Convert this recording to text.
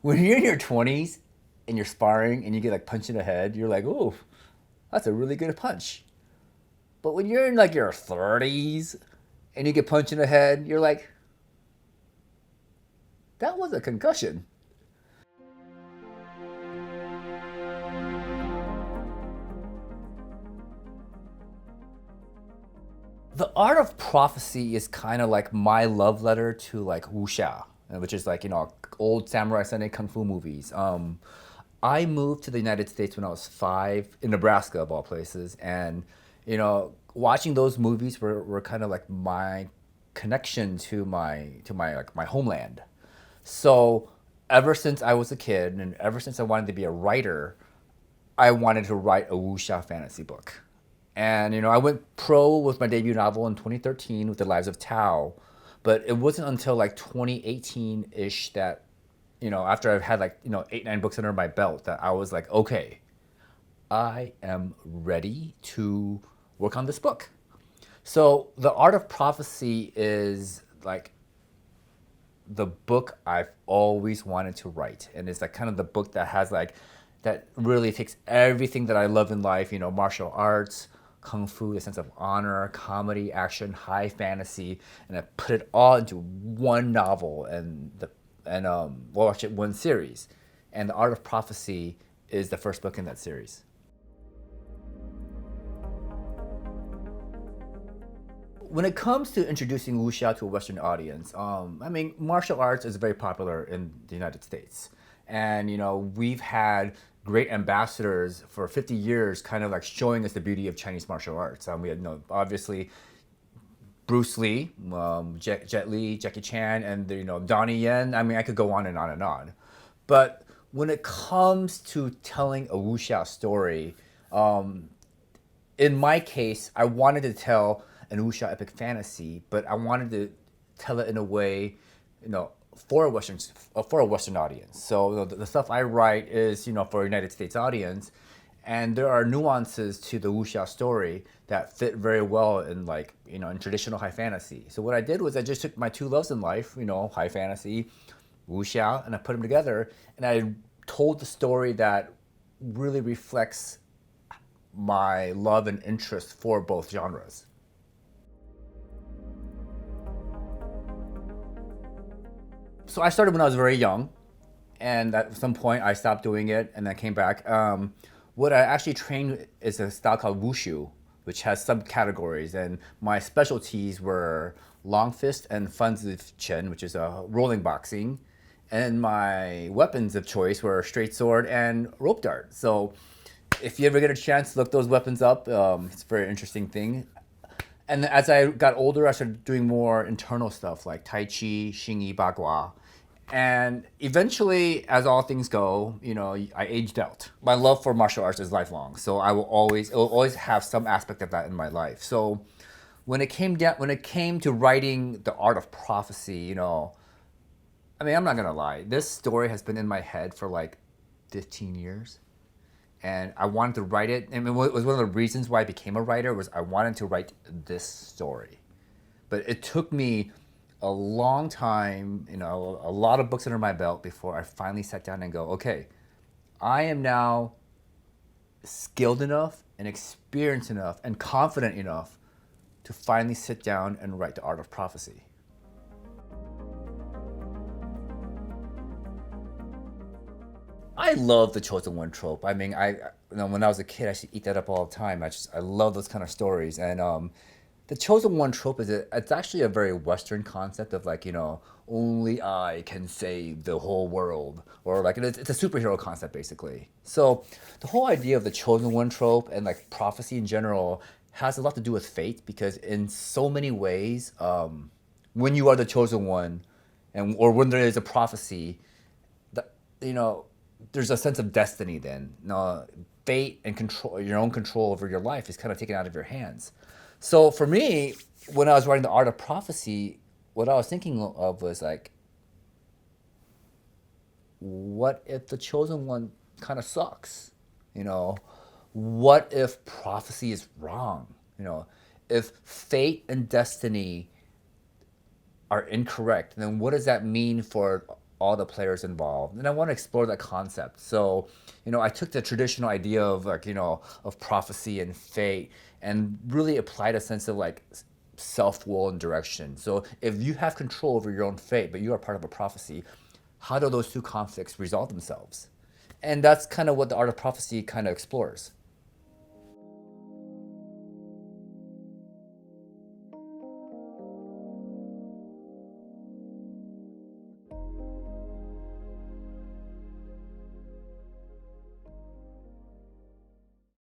when you're in your 20s and you're sparring and you get like punched in the head, you're like, oh, that's a really good punch. But when you're in like your 30s and you get punched in the head, you're like, that was a concussion. The art of prophecy is kind of like my love letter to like Wuxia, which is like, old samurai Sunday kung fu movies. I moved to the United States when I was 5 in Nebraska, of all places, and watching those movies were kind of like my connection to my like my homeland. So ever since I was a kid, and ever since I wanted to be a writer, I wanted to write a wuxia fantasy book. And I went pro with my debut novel in 2013 with the Lives of Tao, but it wasn't until like 2018-ish that after I've had like 8 9 books under my belt that I was like, okay, I am ready to work on this book. So the art of prophecy is like the book I've always wanted to write, and it's like kind of the book that has like that really takes everything that I love in life, martial arts, kung fu, a sense of honor, comedy, action, high fantasy, and I put it all into one novel well, actually one series. And the Art of Prophecy is the first book in that series. When it comes to introducing wuxia to a Western audience, I mean, martial arts is very popular in the United States, and we've had great ambassadors for 50 years, kind of like showing us the beauty of Chinese martial arts. We had, obviously Bruce Lee, Jet Li, Jackie Chan, and Donnie Yen. I mean, I could go on and on and on, but when it comes to telling a wuxia story, in my case, I wanted to tell an wuxia epic fantasy, but I wanted to tell it in a way, for a Western audience. So the stuff I write is for a United States audience, and there are nuances to the wuxia story that fit very well in like in traditional high fantasy. So what I did was I just took my two loves in life, high fantasy, wuxia, and I put them together, and I told the story that really reflects my love and interest for both genres. So I started when I was very young, and at some point I stopped doing it, and then came back. What I actually trained is a style called wushu, which has subcategories, and my specialties were long fist and funzi chen, which is a rolling boxing, and my weapons of choice were straight sword and rope dart. So if you ever get a chance to look those weapons up, it's a very interesting thing. And as I got older, I started doing more internal stuff like Tai Chi, Xingyi, Bagua. And eventually, as all things go, I aged out. My love for martial arts is lifelong, so it will always have some aspect of that in my life. So when it came to writing the art of prophecy, I mean, I'm not gonna lie, this story has been in my head for like 15 years, and I wanted to write it. I mean, it was one of the reasons why I became a writer was I wanted to write this story. But it took me a long time, a lot of books under my belt before I finally sat down and go, okay, I am now skilled enough and experienced enough and confident enough to finally sit down and write the art of prophecy. I love the chosen one trope. I mean, when I was a kid, I used to eat that up all the time. I love those kind of stories. And the chosen one trope it's actually a very Western concept of like only I can save the whole world, or like it's a superhero concept basically. So the whole idea of the chosen one trope and like prophecy in general has a lot to do with fate, because in so many ways, when you are the chosen one, or when there is a prophecy, that there's a sense of destiny. Then fate and control, your own control over your life, is kind of taken out of your hands. So for me, when I was writing the art of prophecy, what I was thinking of was like, what if the chosen one kind of sucks? What if prophecy is wrong? If fate and destiny are incorrect, then what does that mean for all the players involved, and I want to explore that concept. So, I took the traditional idea of like, of prophecy and fate, and really applied a sense of like self-will and direction. So if you have control over your own fate, but you are part of a prophecy, how do those two conflicts resolve themselves? And that's kind of what the art of prophecy kind of explores.